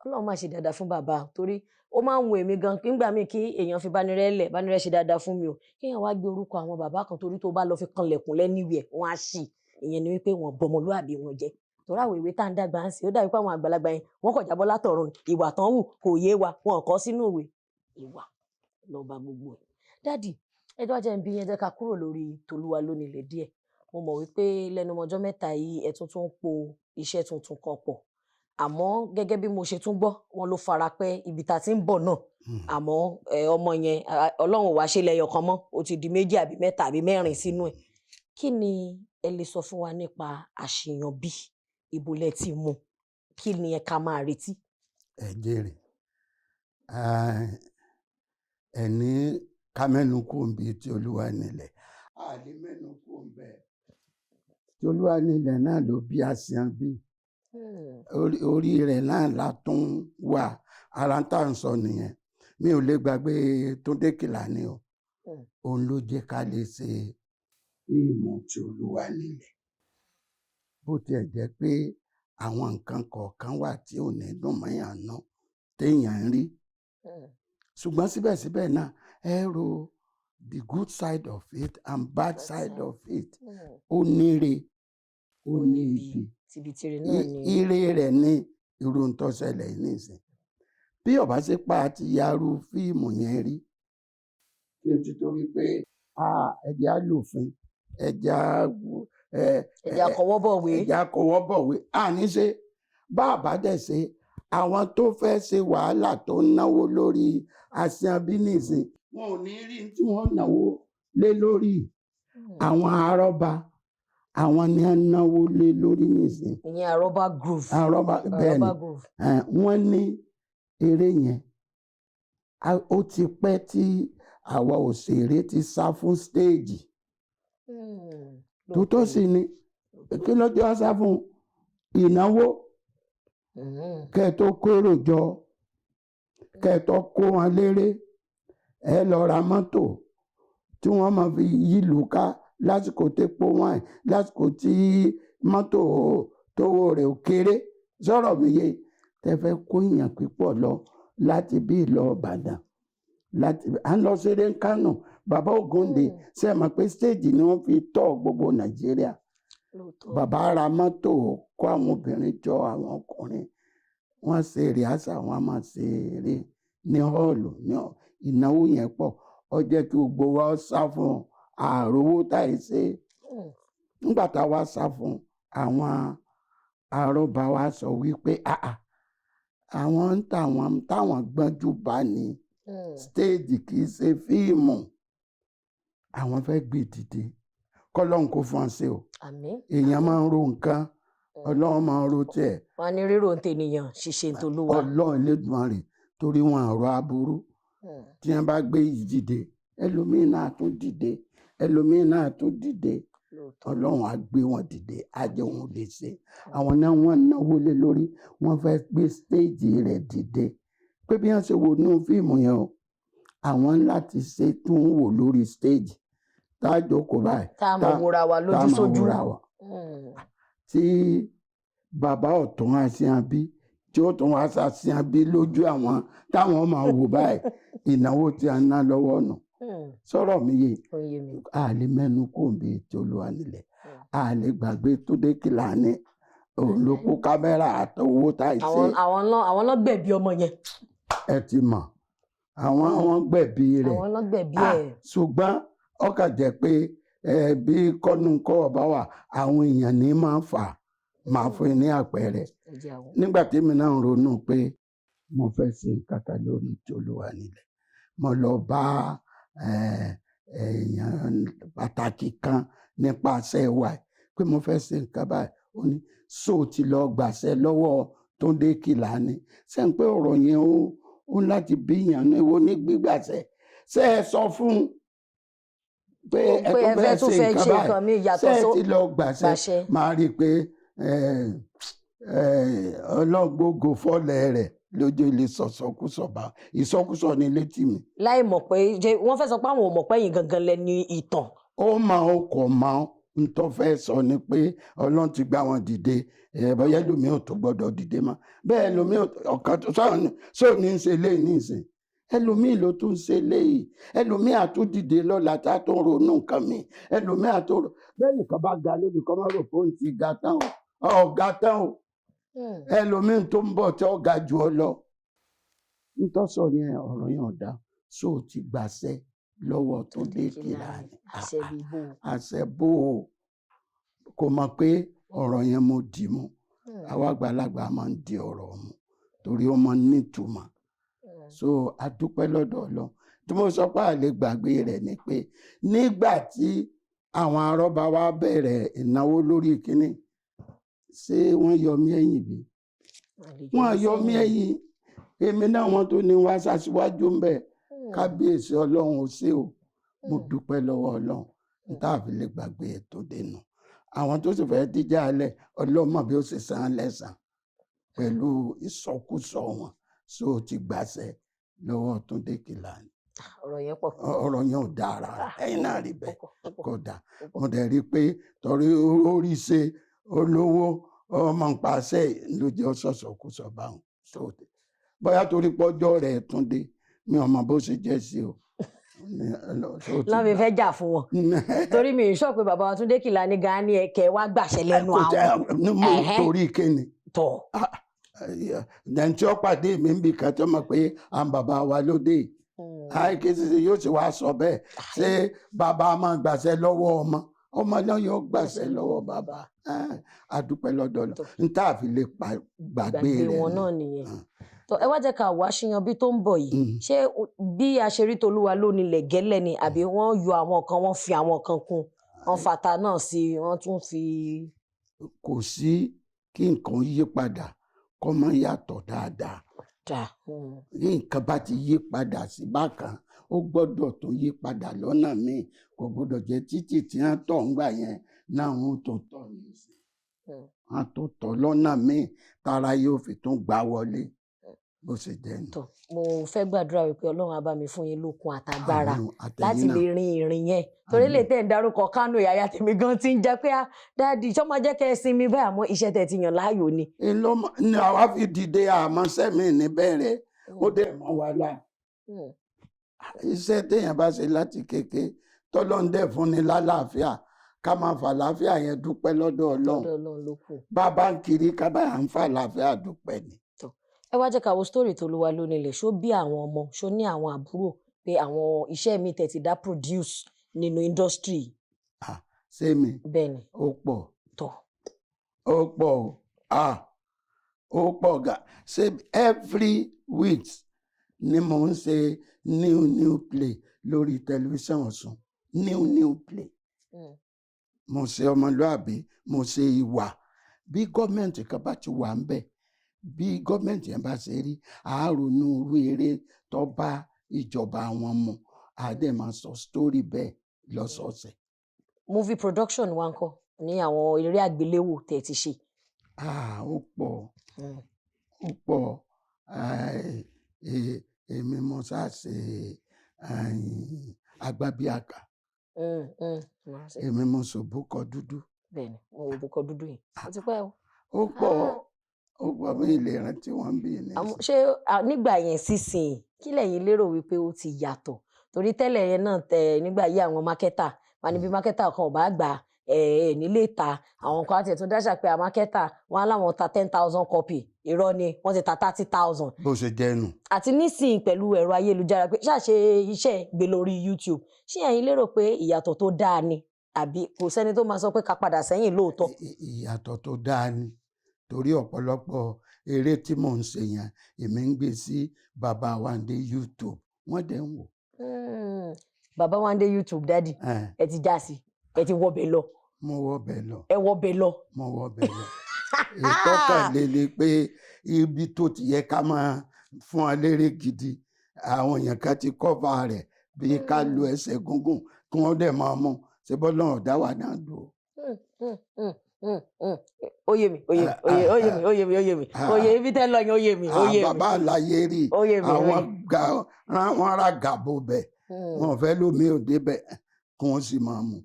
Ọlọ́run máa ṣe dáadáa fún bàbá, torí ó máa ń wo èmi gan nígbà míì kí èèyàn fi Bánirẹ́ ṣe dáadáa fún mi o, kéèyàn wá gbé orúkọ àwọn bàbá kan, torí tó bá lọ fi kanlẹ̀kùn lẹ́níwẹ̀ wọ́n á ṣì, ìyẹn ni wípé wọ́n bọmọlúàbí wọn jẹ́. Torí àwọn ìwé tá à ń dàgbà ń sìn, ó dàbí pé àwọn àgbàlagbà yẹn wọ́n kọ̀ jábọ́ látọ̀run, ìwà tán wù kò yé wa, wọn kọ sínú ìwé, ìwà lọ́ba gbogbo ẹ̀. Dádì, ẹjọ́ jẹ́ ń bí yẹn jẹ́ ká kúrò lórí Tolúwa lónílẹ̀ díẹ̀. Mo mọ̀ wípé lẹ́nu ọjọ́ mẹ́ta yìí ẹ tuntun ń po iṣẹ́ tuntun kan pọ̀, àmọ́ gẹ́gẹ́ bí mo ṣe tún gbọ́ wọn ló fara pẹ́ ibi tá a ti ń bọ̀ náà àmọ́ ọmọ yẹn Ọlọ́run wá ṣe lẹ́yọ kan mọ́ ó ti di 2 àbí 3 àbí 4 sínú ẹ̀. Kí ni ẹ lè sọ fún wa nípa Asiyanbi? Ibo lẹ ti mú, kí ni ẹ ká máa retí?
Ẹ jèrè ẹni ká mẹ́nu kò ń bi tí Olúwa nílẹ̀ àlè mẹ́nu kò ń bẹ̀ tí Olúwa nílẹ̀ náà ló bí Asiyanbi orí rẹ̀ náà la tún wà ara tá à ń sọ nìyẹn. Mi ò lè gbàgbé Tunde Kelani o òun ló jẹ́ ká lè ṣe fíìmù tí Olúwa nílẹ̀ bó tiẹ̀ jẹ́ pé àwọn nǹkan kọ̀ọ̀kan wà tí ò ní dùn mọ́yàn náà téèyàn ń rí ṣùgbọ́n síbẹ̀síbẹ̀ náà ẹ ro the good side of it and bad side of it ó níre ó ní ibi ire rẹ̀ ní irú ń tó ṣẹlẹ̀ yìí nìsín bí ọba ṣe pa àti yarú fíìmù yẹn rí kí n ti torí pé ẹ̀jẹ̀ á lòfin ẹ̀jẹ̀ á kọwọ́ bọ̀wé àní ṣe bá àbá dẹ̀ ṣe àwọn tó fẹ́ ṣe wàhálà tó náwó lórí Asiyanbi nìsín wọn ò ní rí tí wọ́n náwó lé lórí àwọn arọ́ba àwọn ni wọ́n náwó lé lórí nìsín.
ìyẹn arọ́ba groove.
bẹ́ẹ̀ ni wọ́n ní eré yẹn ó ti pẹ́ tí àwa òṣèré ti sá fún stéèjì tó sì ni kí ló jọ sá fún ìnáwó kẹ́ tó kérò jọ kẹ́ tó kó wọn léré ẹ lọ ra mọ́tò tí wọ́n máa fi yílù ká lásìkò tépo wáìn lásìkò tí mọ́tò tówó rẹ̀ ò kéré sọ̀rọ̀ mi yé tẹ fẹ́ kó èèyàn pípọ̀ lọ láti bí lọ Ìbàdàn láti à ń lọ ṣeré Kánò bàbá Ògúndé ṣe mọ̀ pé stéèjì ni wọ́n fi tọ́ gbogbo Nàìjíríà bàbá ra mọ́tò kó àwọn obìnrin jọ àwọn ọkùnrin wọ́n ṣe rìhásà wọ́n máa ṣe eré ní họ́ọ̀lù ní ìnáwó yẹn pọ̀ ó jẹ́ kí gbogbo wa sá fún àròwó táì ṣe nígbà tá a wá sá fún àwọn àròbá wa sọ wípé àwọn ń táwọn gbọ́njú bá ní stéèjì kì í ṣe fíìmù àwọn fẹ́ gbé dìde kọ́lọ́hún kó fún ọ sí o èèyàn máa ń ro nǹkan Ọlọ́run máa ń ro tiẹ̀.
wọn ní rírò ń tènìyàn ṣiṣẹ́ ń tolúwa.
Ọlọ́run Elédùmarè torí wọn àrò aburú tí wọn bá gbé yìí dìde ẹlòmíín náà tún dìde ẹlòmíín náà tún dìde Ọlọ́run á gbé wọn dìde á jẹ́ wọn lè ṣe àwọn náà wọ́n náwó lé lórí wọ́n fẹ́ gbé stéèjì rẹ̀ dìde pé bí wọ́n ṣe wò ní fíìmù yẹn o àwọn láti ṣe tún wò lórí stéèjì tá a jókòó báyìí
tá a mọ̀ wúra wa lójú sójú
tí bàbá ọ̀tún Asiyanbi tí ó tún wá Asiyanbi lójú àwọn táwọn máa wò báyìí ìnáwó tí a ná lọ́wọ́ nù sọ̀rọ̀ mi yé a lè mẹ́nu kò bí tí Olúwa nílẹ̀ a lè gbàgbé Tunde Kelani òun ló kó kámẹ́rà àtọwọ́ táì ṣe.
àwọn ló gbẹ̀bí ọmọ yẹn.
ẹ ti mọ̀ àwọn gbẹ̀bí rẹ̀
àwọn ló gbẹ̀bí ẹ̀.
ṣùgbọ́n ó kàn jẹ́ pé bí kọ́nùkọ́ ọba wà àwọn èèyàn ní máa fà máa fún ní àpẹẹrẹ nígbà tí mi náà ń ronú pé mo fẹ́ ṣe kàkà lórí tí Olúwa nílẹ̀ mo lọ bá èèyàn pàtàkì kan nípasẹ̀ wa pé mo fẹ́ ṣe nǹkan báyìí ó ní ti lọ gbàṣẹ lọ́wọ́ Tunde Kelani ṣe ń pé ọ̀rọ̀ yẹn ó láti bí èèyàn ní ìwọ ní gbígbàṣẹ ṣe é sọ fún pé ẹ tó fẹ́ ṣe nǹkan báyìí ṣe é ti lọ gbàṣẹ máa rí i pé ọlọ́gbọ́gò fọ́lẹ̀ rẹ̀ lójú ilé sọ̀sọ̀kúsọ̀bà ìsọkúsọ ní létí mi.
láì mọ̀ pé wọ́n fẹ́ sọ pé àwọn ò mọ̀ pé yín gangan lẹni ìtàn.
ó máa ń kọ̀ máa ń tó fẹ́ sọ ni pé Ọlọ́run ti gbá wọn dìde bóyá ẹlòmíì ò tó gbọ́dọ̀ dìde mọ́ bẹ́ẹ̀ ẹlòmíì ọ̀kan tó sọ ní í ṣe léyìí ní ìsìn ẹlòmíì ló tún ṣe léyìí ẹlòmíì àtúndìde lọ́la tá a tó ń ronú nǹkan mi ẹlòmíì àtúndìde bẹ́ẹ̀ nìkan bá ga lórí kọ́ máa rò pé òun ti ga tán o ọ̀gá tán o ẹlòmíì tó ń bọ̀ tí ó ga jù ọ lọ nítòsọ yẹn ọ̀rọ̀ yẹn ọ̀dà ti gbàṣẹ lọ́wọ́ Tunde Kelani àṣẹ bò ó kò mọ̀ pé ọ̀rọ̀ yẹn mo dì mú àwa àgbàlagbà máa ń di ọ̀rọ̀ mu torí ó máa ń nítumọ̀. So a dúpẹ́ lọ́dọ̀ Ọlọ́run. Tí mo sọ pé a lè gbàgbé rẹ̀ ni pé nígbà tí àwọn arọ́ba wa bẹ̀rẹ̀ ìnáwó lórí kínní, ṣé wọ́n yọ mí ẹ̀yìn bí? Wọ́n yọ mí ẹ̀yìn. Èmi náà wọ́n tó ní wá ṣaṣíwájú ń bẹ̀. Kábíyèsí Ọlọ́run ò ṣe o. Mo dúpẹ́ lọ́wọ́ Ọlọ́run. Tá a fi lè gbàgbé ètò dènà. Àwọn tó sì fẹ́ díjà alẹ̀ Ọlọ́run mọ̀ bí ó ṣe san lẹ́san pẹ̀lú ìsọkúsọ wọn. So ti gbàṣẹ lọ́wọ́ Tunde Kelani.
Ọ̀rọ̀ yẹn pọ̀.
Ọ̀rọ̀ yẹn ò dára. Ẹ̀yin náà rí bẹ́ẹ̀ kódà. Mo dẹ̀ rí pé torí orí ṣe olówó ọmọ pàṣẹ ló jẹ́ ọ̀sọ̀sọ̀kúsọ báwọn. Bóyá torí pọ́jọ́ rẹ̀ Tunde mi ò mọ bó ṣe jẹ́ sí o.
Láwọn mi fẹ́ jà fún wọn torí mi ì sọ pé bàbá wa Tunde Kelani gan ni ẹ̀kẹ́ wá gbàṣẹ lẹ́nu àwọn.
Torí kíni.
Tọ̀.
Ẹni tí ó pàdé mi ń bì kan tó mọ̀ pé àwọn bàbá wa ló dé. Àìkíyèsí yóò sì wá sọ bẹ́ẹ̀ ṣé bàbá máa gbàṣẹ lọ́wọ́ ọmọ náà yóò gbàṣẹ lọ́wọ́ bàbá. A dúpẹ́ lọ́dọ̀ lọ n tá a fi lè gbàgbé rẹ̀
wọn náà nìyẹn. Ẹ wá jẹ́ ká wá Asiyanbi tó ń bọ̀ yìí, ṣé bí a ṣe rí Tolúwa ló nílẹ̀ gẹ́lẹ́ ni àbí wọ́n yọ àwọn kan wọ́n fi àwọn kan kún, wọ́n fata náà sí wọ́n tún fi.
Kò sí kí nǹkan yí padà kó má yàtọ̀ dáadáa. Ní nǹkan bá ti yí padà sí bákan ó gbọ́dọ̀ tó yí padà lọ́nà míì, kò gbọ́dọ̀ jẹ́ títì tí wọ́n tọ̀ ń gbà yẹn náà wọ́n tó tọ̀ ní sí. Wọ́n tó tọ̀ lọ́nà míì tára yóò fi tún gbá wọlé bó ṣe jẹ́ nù.
Mo fẹ́ gbàdúrà wípé Ọlọ́run á bá mi fún yín lókun àtagbára láti lè rin ìrìn yẹn torí lè tẹ̀ ń darúkọ Kánò ìyá tèmi gan ti ń jẹ́ pé dáàdi ṣọ́ máa jẹ́ kẹ́ ẹ sinmi bẹ́ẹ̀ àmọ́ iṣẹ́ tẹ̀ ti yàn láàyò ni.
Ní àwa fi dìde àmọ́ sẹ́mi níbẹ̀rẹ̀ ó dẹ̀ mọ́ wa lá. Iṣẹ́ téèyàn bá ṣe láti kéke tọ́lọ́run dẹ̀ fún ni lálàáfíà ká máa fà láàfíà yẹn dúpẹ́ lọ́dọ̀ Ọlọ́run. Bàbá ń kiri ká bá à ń fà láàfíà dúpẹ́ ni.
Ẹ wá jẹ́ ká wo story Tolúwa ló nílẹ̀, ṣó bí àwọn ọmọ ṣó ní àwọn àbúrò pé àwọn iṣẹ́ mi tẹ̀ ti dá produce nínú industry.
Ṣé mi?
Bẹ́ẹ̀ni.
Ó pọ̀. Ó pọ̀ ó pọ̀ ga. Ṣé every week ni mo ń ṣe new play lórí tẹlifíṣàn Ọ̀ṣun, new play. Mo ṣe ọmọlúàbí, mo ṣe ìwà. Bí gọ́ọ̀mẹ̀ntì kan bá ti wà ń bẹ̀, bí gọ́ọ̀mẹ̀ntì yẹn bá ṣe rí àárònú irú eré tó bá ìjọba wọn mu àdé máa sọ story bẹ́ẹ̀ lọ́sọ̀ọ̀sẹ̀.
Movie production wa ńkọ́ ní àwọn eré àgbéléwò tẹ̀ ti ṣe.
Ó pọ̀ ó pọ̀ èmi mo ṣàṣe Agbábíàká. Èmi mo ṣòbúkọ dúdú.
Bẹ́ẹ̀ni mo wo búkọ dúdú yìí ó ti pẹ́ o.
Ó pọ̀ ó pọ̀ bí ilé ìrántí wọn bí ní.
Ṣé nígbà yẹn sísìn kí lẹ̀yin lérò wípé ó ti yàtọ̀ torí tẹ́lẹ̀ yẹn náà tẹ̀ nígbà yí àwọn mákẹ́tà wà níbi mákẹ́tà kan ò bá gbà nílé ìta àwọn kan àti ẹ̀tún dáṣà pé àmákẹ́tà wọn láwọn ta 10,000 copy irọ́ ni wọ́n ti ta 30,000.
Bó ṣe jẹ́ nù.
Àti nísìnyí pẹ̀lú ẹ̀rọ ayélujára pé ṣáà ṣe iṣẹ́ gbé lórí YouTube ṣé ẹ̀yin lérò pé ìyàtọ̀ tó dáa ni àbí kò sẹ́ni tó máa sọ pé ká padà sẹ́yìn lóòótọ́.
Ìyàtọ̀ tó dáa ni torí ọ̀pọ̀lọpọ̀ eré tí mò ń ṣe yẹn èmi ń gbé sí bàbá Wande YouTube wọ́n dẹ̀ ń wò.
Bàbá Wande YouTube dádì ẹ ti já sí ẹ ti wọbẹ̀ lọ.
Mo wọbẹ̀ lọ.
Ẹ wọbẹ̀ lọ.
Mo wọbẹ̀ lọ. Ìtọ́kànlélẹ̀ pé ibi tó ti yẹ ká máa fún ọ lérè gidi àwọn èèyàn kan ti kọ́fà rẹ̀ bí ká lo ẹsẹ̀ gúngùn kí wọ́n dẹ̀ máa mú ṣe bọ́lá ọ̀dá wà náà dùn.
Oyè mi ibi tẹ́ lọ yẹn oyè mi.
Bàbá àlàyé rí àwọn wọn ra gàbó bẹ̀ wọn fẹ́ lómi ò débẹ̀ kí wọ́n sì máa mú.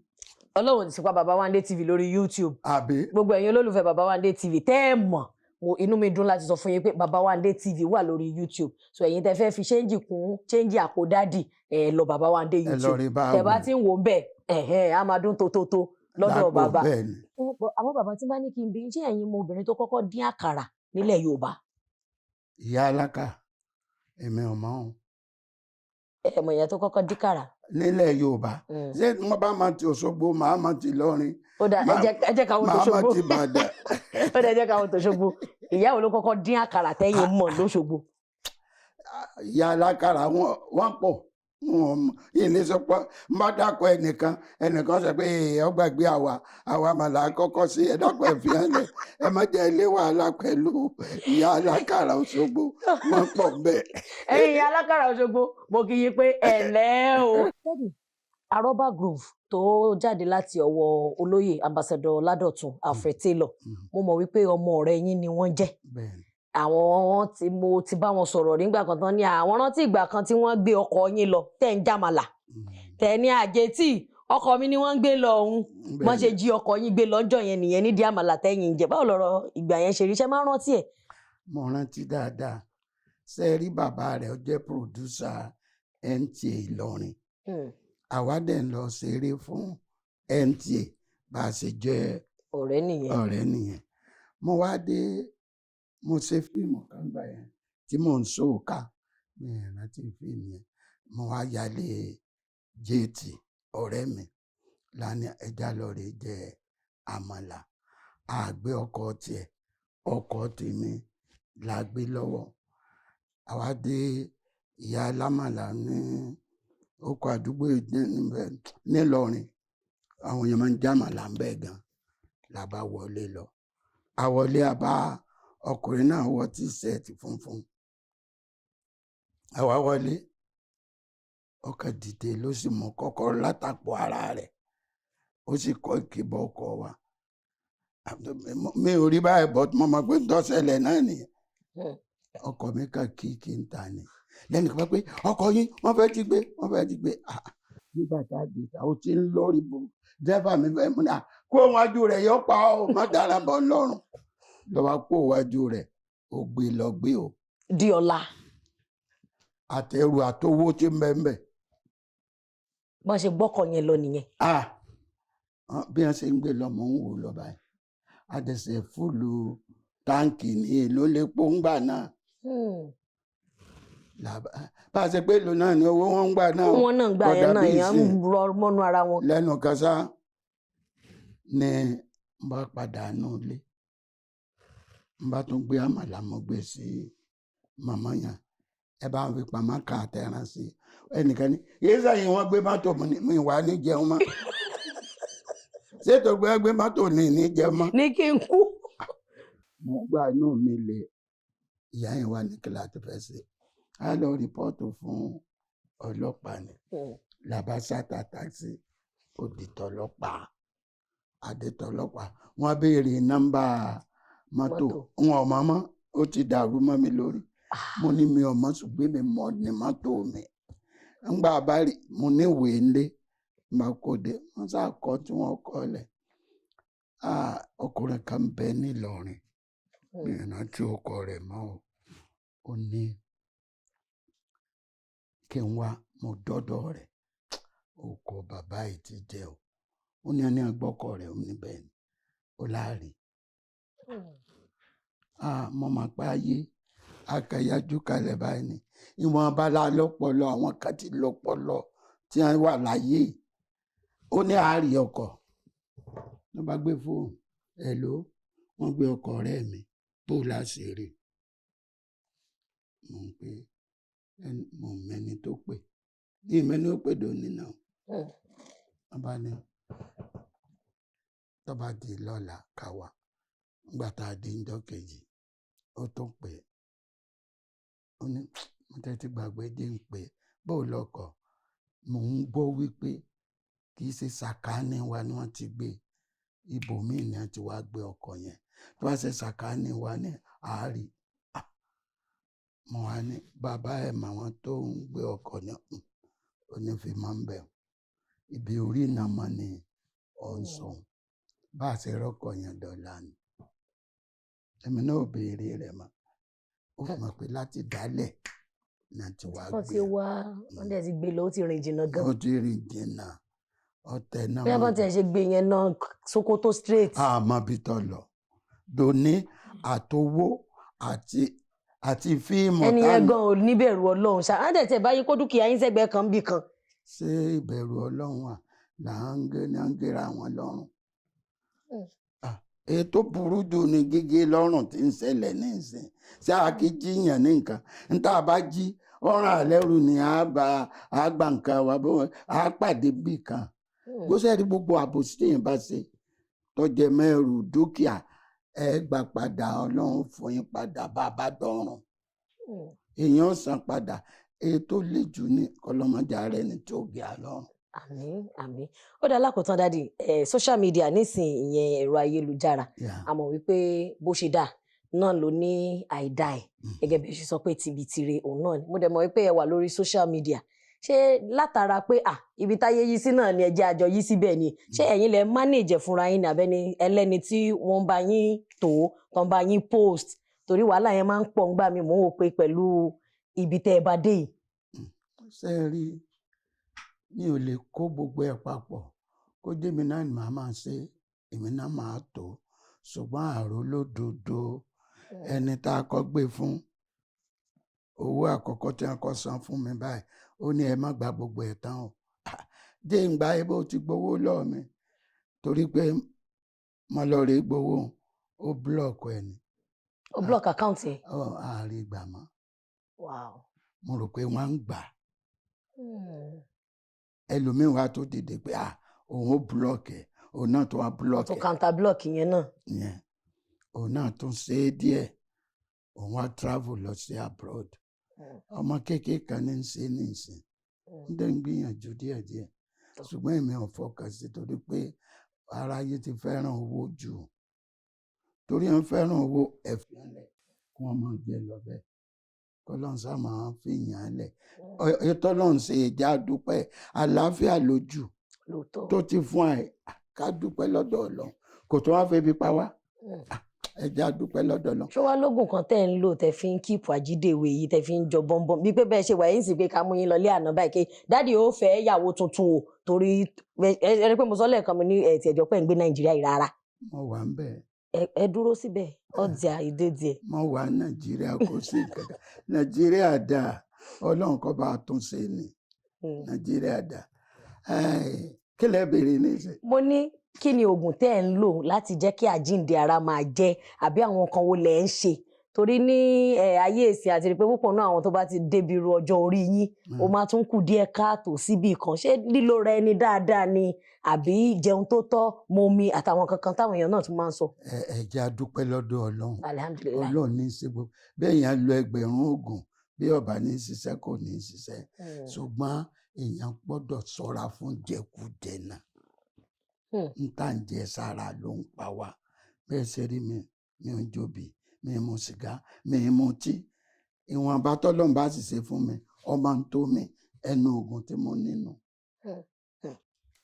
Ọlọ́run ti pa Bàbá Wande TV lórí YouTube.
Àbí.
Gbogbo ẹ̀yin olólùfẹ́ Bàbá Wande TV tẹ́ ẹ mọ̀ inú mi dùn láti sọ fún yín pé Bàbá Wande TV wà lórí YouTube so ẹ̀yin tẹ́ fẹ́ fi ṣéǹjì kún ṣéǹjì àpò dádì lọ Bàbá Wande YouTube tẹ́ bá ti ń wò bẹ́ẹ̀ á máa dún tótótó lọ́dọ̀ bàbá. Àwọn bàbá tí bá ní kí n bí ṣé ẹ̀yin mo obìnrin tó kọ́kọ́ dín àkàrà nílẹ̀ Yorùbá.
Ìyá alákà èmi ò mọ̀ ọ́n.
Ẹ̀mọ̀ ìyá tó kọ́kọ́ dín kàrà.
Nílẹ̀ Yorùbá ṣé wọ́n bá máa ti Òṣogbo màá máa ti Ìlọrin
ó dà ẹ jẹ́ káwọn tó ṣogbo
màmá ti bàdà.
ó dà ẹ jẹ́ káwọn tó ṣogbo ìyá wo ló kọ́kọ́ dín àkàrà tẹ́yìn mọ̀ lóṣogbo.
ìyá alákàrà wọ́n pọ̀ ilé sọ pé n bá dákọ ẹnìkan sọ pé ọ gbàgbé àwa màlá kọ́kọ́ sí ẹ dákọ ẹ fi hàn lẹ ẹ má jẹ ilé wàhálà pẹ̀lú ìyá alákàrà Òṣogbo wọ́n pọ̀ bẹ́ẹ̀.
ẹ̀yin ìyá alákàrà Òṣogbo mo kì í pé ẹ̀lẹ́ o. Arọ́bà Groove tó jáde láti ọwọ́ olóyè ambassador Ládọ̀tun Alfred Taylor mo mọ̀ wípé ọmọ ọ̀rẹ́ yín ni wọ́n jẹ́. Àwọn tí mo ti bá wọn sọ̀rọ̀ nígbà kan tán ní àwọn rántí ìgbà kan tí wọ́n gbé ọkọ̀ yín lọ tẹ́ ń jàmàlà tẹ́ ní àjẹtì ọkọ̀ mi ni wọ́n ń gbé lọ òun wọ́n ṣe jí ọkọ̀ yín gbé lọ́jọ́ yẹn nìyẹn nídìí àmàlà tẹ́yìn jẹ báwo lọ̀rọ̀ ìgbà yẹn ṣe rí ṣe máa ń rántí ẹ̀.
mo rántí dáadáa ṣe rí bàbá rẹ̀ ó jẹ́ pòdúsà NTA Ìlọrin àwa dẹ̀ ń lọ ṣeré fún NTA bá a ṣe jẹ́ ọ̀rẹ́ nìyẹn mo wá dé mo ṣe fíìmù kan gbà yẹn tí mò ń sòkà mi rántí fíìmù yẹn mo wá yálé jéètì ọ̀rẹ́ mi lánàá ẹja lọrẹ jẹ àmàlà àgbẹ̀ ọkọ̀ tiẹ̀ ọkọ̀ tèmi la gbé lọ́wọ́ àwa dé ìyá alámàlà ní oko àdúgbò nílọrin àwọn èèyàn máa ń jámàlà ń bẹ gan la bá wọlé lọ àwọlé àbá ọkùnrin náà wọ tíṣẹẹtì funfun àwa wọlé ọkàn dìde ló sì mú kọ́kọ́rọ́ látàpọ̀ ara rẹ̀ ó sì kọ́ ìkìbọ ọkọ̀ wa mi ò rí báyìí bọ́t mo mọ̀ pé ń tọ́sẹ̀lẹ̀ náà nìyẹn ọkọ̀ mi kàn kí n ta ni lẹ́nu kan pé ọkọ̀ yín wọ́n fẹ́ jí gbé nígbà tá a dé ta ó ti ń lórí bu dẹ́fà mi fẹ́ mú ní kó wájú rẹ̀ yọ pa ọ́ má dára bọ́ lọ́rùn lọ́wọ́ kó wájú rẹ̀ ó gbé lọ gbé o.
di ọ̀la.
àtẹrù àtowó tí ń bẹ ń bẹ.
bọ́n ṣe gbọ́kọ̀ yẹn lọ nìyẹn.
bí wọ́n ṣe ń gbé lọ mọ̀ ń wò lọ báyìí àdẹ̀sẹ̀ fúlù táǹkì ní èlò lépo ń gbà náà. bá a ṣe pé èlò náà ni owó wọn ń gbà náà.
wọn náà gbà yẹn náà èèyàn ń rọ mọ́nú ara wọn.
lẹ́nu kan sá ni n bá padà nù lé n bá tún gbé àmàlà mọ́ gbé sí màmá yẹn ẹ bá ń fi pamọ́ ká àtẹ̀ràn sí ẹnìkan ní yéé sẹ́yìn wọ́n gbé mọ́tò mi wà ní jẹun mọ́ ṣètò gbé mọ́tò ní jẹun mọ́.
ní kí n kú.
mo gbà inú mi lè ìyá yẹn wà ní kíláàsì fẹ́ ṣe á lọ rìpọ́ọ̀tù fún ọlọ́pàá ni làbáṣátà táksì òdìtọ́lọ́pàá àdètọ́lọ́pàá wọ́n béèrè nọ́mbà mọ́tò wọn ò mọ̀ mọ́ ó ti dàrú mọ́ mi lórí mo ní mi ò mọ̀ ṣùgbọ́n mi mọ̀ ní mọ́tò mi ńgbà bá rí mo ní ìwé ńlé máa kó dé wọ́n sá kọ́ tí wọ́n kọ́ lẹ̀ ọkùnrin kan bẹ nílọrin ìrántí ọkọ rẹ̀ mọ́ ó ní kí n wá mo dọ́dọ̀ rẹ̀ ọkọ bàbá yìí ti jẹ́ o ó ní ẹni àgbọ́kọ rẹ̀ ó ní bẹ́ẹ̀ ni ó láàrin mo máa pa ayé akẹyájú kalẹ̀ báyìí ni ìwọ̀n abala lọ́pọlọ àwọn kan ti lọ́pọlọ tí wọ́n wà láyé ó ní àárí ọkọ̀ ló bá gbé fóònù hello wọ́n gbé ọkọ̀ ọ̀rẹ́ mi bó láṣìírí mo ń pè mo mẹ́ni tó pè ní ìmẹ́ni ó pè dòní náà wọ́n bá ní tó bá di lọ́la káwa nígbà tá a di ńjọ́ kejì ó tó pè ó ní mo tẹ́tí gbàgbé dé ń pè bó lọkọ̀ mò ń gbọ́ wípé kì í ṣe sàkáání wa ni wọ́n ti gbé ibòmíì ni wọ́n ti wá gbé ọkọ̀ yẹn tó bá ṣe sàkáání wa ní àárí mo wá ní bàbá ẹ̀ mà wọ́n tó ń gbé ọkọ̀ ní onífi máa ń bẹ̀ ibi orí náà mọ̀ ní ọ̀sán bá a ṣe rọ́kọ̀ yẹn dọ̀la ni èmi náà béèrè rẹ̀ mọ́ ó fi mọ̀ pé láti dálẹ̀ náà ti wá gbé
wọ́n ti wá wọ́n dẹ̀ ti gbé lọ ó ti rìn jìnnà gan.
ó ti rìn jìnnà ọ̀tẹ̀ náà.
bí wọ́n ti ṣe gbé yẹn náà Sokoto straight.
àmọ́ bí tọ́ lọ dòní àtowó àti fíìmù.
ẹni yẹn gan ò níbẹ̀rù Ọlọ́run ṣá á dẹ̀ tẹ̀ báyìí kó dúkìá yín sẹ́gbẹ̀ẹ́ kan bì kan.
ṣé ìbẹ̀rù Ọlọ́run wà là ń gẹ́ra wọn lọ́rùn ètò burú jù ní gígé lọ́rùn tí ń ṣẹlẹ̀ nísìn ṣé àkíjíyàn ní nǹkan níta bá jí ọ̀ràn àlẹ́rù ni a gba nǹkan wa bó a pàdé bì kan bó ṣe rí gbogbo àbòsí téèyàn bá ṣe tọ́jẹ mẹ́rù dúkìá ẹ gbà padà ọlọ́run fún yín padà bá a bá dọ̀rùn èèyàn san padà èyí tó le jù ní ọlọ́mọdé ààrẹ ní tí ó gé àlọ́run.
Àmín. Ó dá lákòótán dádì social media nísìn ìyẹn ẹ̀rọ ayélujára àmọ́ wípé bó ṣe dà náà ló ní àìdá ẹ̀ gẹ́gẹ́ bí ẹ ṣe sọ pé tibitire òun náà ni mo dẹ̀ mọ̀ wípé ẹ wà lórí social media ṣé látara pé ibi táyé yí sí náà ni ẹjẹ́ àjọ yí síbẹ̀ ni ṣé ẹ̀yin lẹ manage fúnra yín àbẹ́ni ẹlẹ́ni tí wọ́n bá yín tó tán bá yín post torí wàhálà yẹn máa ń pọ̀ ńgbà mi mò ń wò pé pẹ̀lú ibi tẹ́ ẹ bá dé yìí.
ṣé ẹ rí mi ò lè kó gbogbo ẹ̀ papọ̀ kó jẹ́ mi náà ni màá máa ṣe èmi náà máa tó ṣùgbọ́n àrólódodo ẹni tá a kọ́ gbé fún owó àkọ́kọ́ tí wọ́n kọ́ san fún mi báyìí ó ní ẹ má gba gbogbo ẹ̀ tán o jẹ́ ìgbà yẹn bó ti gbowó lọ́ọ̀ mi torí pé mo lọ rí gbowó ó búlọ̀kù ẹ̀ ni.
ó búlọ̀kù àkáǹtì ẹ̀.
àárín ìgbà mọ́.
Wow.
mo rò pé wọ́n ń gbà ẹlòmíín wá tó dìde pé òun ó búlọ̀kù ẹ̀ òun náà tó wá búlọ̀kù ẹ̀.
tó counter block yẹn náà.
yẹn òun náà tún ṣe é díẹ̀ òun wá travel lọ sí abroad ọmọ kékeré kan ní í ṣe ní ìsìn ń dẹ́ ń gbìyànjú díẹ̀díẹ̀ ṣùgbọ́n èmi ò fọkàn sí torí pé aráyé ti fẹ́ràn owó jù torí wọ́n fẹ́ràn owó ẹ̀fínlẹ̀ kí wọ́n máa jẹ lọ bẹ́ẹ̀ kọ́lọ́n sá máa fi yàn án lẹ̀ ètò lọ́n ṣe ìjà dúpẹ́ àlàáfíà lójú tó ti fún ẹ ká dúpẹ́ lọ́dọ̀ Ọlọ́run kò tó wá fẹ́ bí pa wá ẹja dúpẹ́ lọ́dọ̀ lọ.
ṣé wàá lóògùn kan tẹ́ ń lò tẹ́ fi ń kíìpù àjídèwé yìí tẹ́ fi ń jọ bọ́nbọ́n bí pé bẹ́ẹ̀ ṣe wà yín sì pé ká mú yín lọlé àná báyìí ké dáàdi ó fẹ́ yàwó tuntun o torí ẹ rí pé mo sọ lẹ́ẹ̀kan mi ní ẹ̀tì ẹ̀jọ̀ pẹ́ ń gbé Nàìjíríà yìí rárá.
mo wà ń bẹ̀.
ẹ dúró síbẹ̀ ọjà ìdédìẹ.
mo wà Nàìjíríà kò sí nǹkan Nàìjíríà dà Ọlọ́run kó bá a tún ṣe ni Nàìjíríà dà kí lẹ bèrè ní ìṣe.
mo ní kí ni oògùn tẹ́ ẹ̀ ń lò láti jẹ́ kí àjíǹde ara máa jẹ́ àbí àwọn kan wo lẹ̀ ń ṣe torí ní ayé ìsìn àti rí pé púpọ̀ náà àwọn tó bá ti débi ru ọjọ́ orí yín ó máa tún kù díẹ̀ káàtó síbi kan ṣé lílo rẹ ni dáadáa ni àbí jẹun tó tọ́ momi àtàwọn kankan táwọn èèyàn náà tún máa ń sọ.
ẹ jẹ́ a dúpẹ́ lọ́dọ̀ Ọlọ́run
Alhamdulillah.
Ọlọ́run ní í ṣe gbogbo bẹ́ẹ̀ yẹn lo ẹgbẹ̀rún oògùn bí ọba ní í ṣiṣẹ́ kò ní í ṣiṣẹ́ ṣùgbọ́n èèyàn gbọ́dọ̀ ṣọ́ra fún jẹkújẹ náà n tà ń jẹ sára ló ń pa wá bẹ́ẹ̀ ṣe rí mi ò jóbi mi mu sìgá mi mu tí ìwọ̀nba tọ́lọ́run bá sì ṣe fún mi ọmọ ń tó mi ẹnu oògùn tí mo nínú.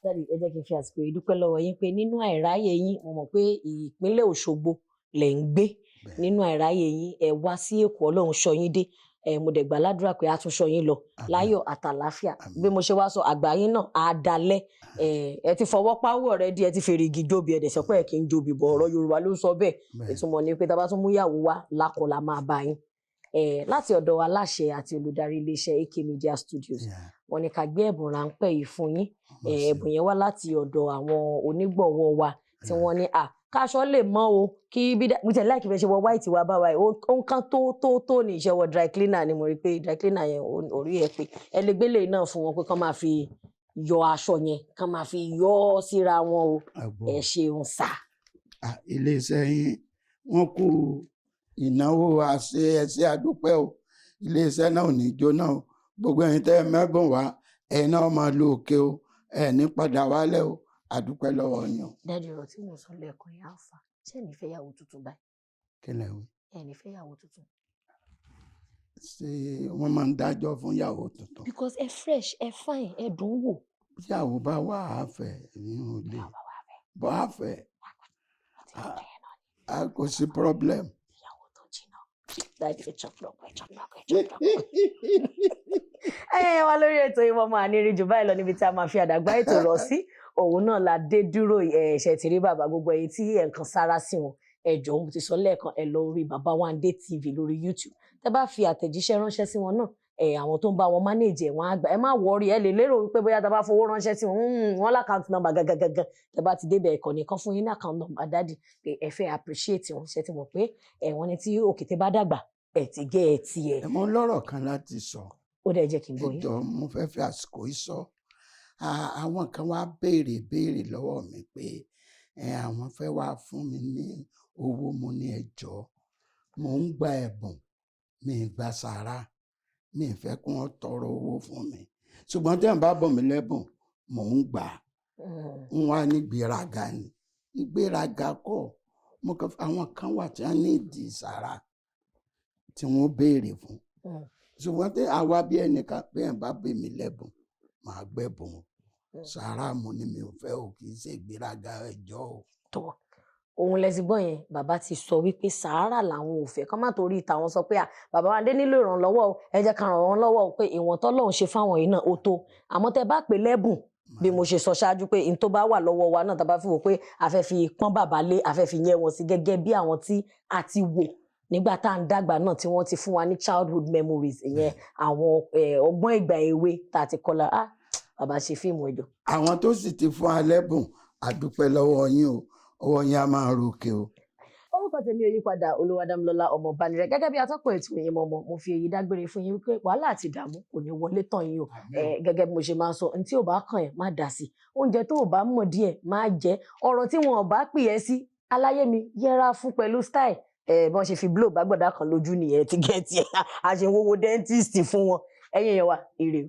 Dáàdì ẹ jẹ́ kí n fi àsìkò yìí dúpẹ́ lọ́wọ́ yín pé nínú àìráyè yín mo mọ̀ pé ìpínlẹ̀ Òṣogbo lẹ̀ ń gbé nínú àìráyè yín ẹ wá sí Èkó Ọlọ́run ṣọ́ yín dé mo dẹ̀ gbà ládùúrà pé a tún ṣọ́ yín lọ láyọ̀ àtàláfíà bí mo ṣe wá sọ àgbáyé náà á dalẹ̀ ẹ ti fọwọ́ páwọ́ rẹ díẹ̀ ti fèrè igi jóbi ẹ̀ dẹ̀ sọ pé ẹ kì í jóbi bọ̀ ọ̀rọ̀ Yorùbá ló sọ bẹ́ẹ̀ ìtumọ̀ ni pé tá a bá tún mú ìyàwó wá lákọ̀ọ́lá máa bá yín láti ọ̀dọ̀ aláṣẹ àti olùdarí iléeṣẹ́ AK Media Studios wọ́n ní ká gbé ẹ̀bùn ráńpẹ́ yìí fún yín ẹ̀bùn yẹn wá láti ọ̀dọ̀ àwọn onígbọ̀wọ́ wa tí wọ́n ní káṣọ lè mọ o kí bí tẹ̀ láìkí fẹ́ ṣe wọ white wa bá wa yìí ó ń kán tó ní iṣẹ́ wọ dry cleaner ni mo rí pé dry cleaner yẹn orí ẹ pé ẹlẹgbẹlẹ náà fún wọn pé kán máa fi yọ aṣọ yẹn kán máa fi yọ ọ síra wọn o ẹ ṣeun sá.
iléeṣẹ́ yín wọ́n kú ìnáwó àṣẹ ẹṣẹ àdúpẹ́ o iléeṣẹ́ náà ò ní jóná o gbogbo ẹ̀yin tẹ́ mẹ́bùn wá ẹ̀yin náà máa lo òkè o ẹ̀ ní padà wálẹ̀ o àdúpẹ́ lọ́wọ́ yín.
dáàdi ọ̀rọ̀ tí mo sọ lẹ́ẹ̀kan yà á fà ṣé ẹ̀ ní fẹ́ yàwó tuntun báyìí.
kí lẹ wí.
ẹ̀ ní fẹ́ yàwó tuntun.
ṣé wọ́n máa ń dájọ́ fún yàwó tuntun.
because ẹ fresh ẹ fine ẹ dùn wò.
yàwó bá wà á fẹ́ ẹ̀yin ò lè bọ́ á fẹ́ kò sí problem.
ìyàwó tó jìnnà dáàdi ẹ chọpọlọpọ. Wá lórí ètò Ìwọ Ọmọ Àníri jù báyìí lọ níbi tí a máa fi àdàgbà ètò rọ̀ sí òun náà la dé dúró ẹ̀ṣẹ̀ tí rí bàbá gbogbo èyí tí nǹkan sára sí wọn ẹ̀jọ̀ mo ti sọ lẹ́ẹ̀kan ẹ lọ orí bàbá Wande TV lórí YouTube tẹ́ bá fi àtẹ̀jíṣẹ́ ránṣẹ́ sí wọn náà àwọn tó ń bá wọn manage wọn àgbà ẹ má worry ẹ lè lérò wípé bóyá tá bá fowó ránṣẹ́ sí wọn l'account number gangan tẹ́ bá ti débẹ̀ ẹ̀kọ́ nìkan fún yín ní account number dádì pé ẹ fẹ́ appreciate wọn ṣe ti mọ̀ pé wọ́n ní tí òkété bá dàgbà ẹ ti gé ẹ tiẹ̀.
ẹ mọ lọ́rọ̀ kan láti sọ.
ó dẹ̀ jẹ́ kí n gbọ́ yín.
ìjọ mo fẹ́ fi àsìkò yìí sọ àwọn kan wá béèrè lọ́wọ́ mi pé àwọn fẹ́ wá fún mi ní owó mo ní ẹjọ́ mo ń gba ẹ̀bùn mi ì gba sàrà mi ì fẹ́ kí wọ́n tọrọ owó fún mi ṣùgbọ́n tí wọ́n bá bọ̀ mí lẹ́bùn mò ń gbà ń wá ní ìgbéraga ni ìgbéraga kọ́ àwọn kan wà tí wọ́n ní ìdí sàrà tí wọ́n béèrè fún ṣùgbọ́n tí àwa bí ẹnìkan pé ẹ̀ bá bè mí lẹ́bùn màá gbẹ̀bùn sàrà mo ní mi ò fẹ́ o kì í ṣe ìgbéraga ẹjọ́ o.
tó òun lẹ ti gbọ́ yẹn bàbá ti sọ wípé sàárà làwọn ò fẹ́ kọ́ má torí tàwọn sọ pé bàbá Wande nílò ìrànlọ́wọ́ o ẹ jẹ́ ká ràn wọ́n lọ́wọ́ o pé ìwọ̀n tọ́lọ́run ṣe fáwọn yìí náà ó tó àmọ́ tẹ́ bá pè lẹ́bùn bí mo ṣe sọ ṣáájú pé n tó bá wà lọ́wọ́ wa náà tá bá fi wò pé a fẹ́ fi pọ́n bàbá lé a fẹ́ fi yẹ wọn sí gẹ́gẹ́ bí àwọn tí a ti wò nígbà tá à ń dàgbà náà tí wọ́n ti fún wa ní childhood memories ìyẹn àwọn ọgbọ́n ìgbà èwe tá a ti kọ́ la bàbá ṣe fíìmù ẹjọ́.
àwọn tó sì ti fún alẹ́bùn àdúpẹ́ lọ́wọ́ yín o ọwọ́ yín á máa ròkè o.
orúkọ tèmi ò yí padà Olúwadámilọ́lá ọmọ Bánirẹ̀ gẹ́gẹ́ bí atọ́kùn ètò yìí mọ́mọ́ mo fi èyí dágbére fún yín wípé wàhálà àti ìdààmú kò ní wọlé tán yín o gẹ́gẹ́ bí mo ṣe máa ń sọ ní tí ò bá kàn ẹ́ má dà sí oúnjẹ tó ò bá mọ̀ díẹ̀ má jẹ ọ̀rọ̀ tí wọn ò bá pè ẹ́ sí aláyémi yẹra fún pẹ̀lú style bọ́n ṣe fi blow bá gbọ̀dá kan lójú nìyẹn ti gẹ̀ tiẹ̀ àṣewowó dentist fún wọn ẹ̀yin yẹn wa ire o.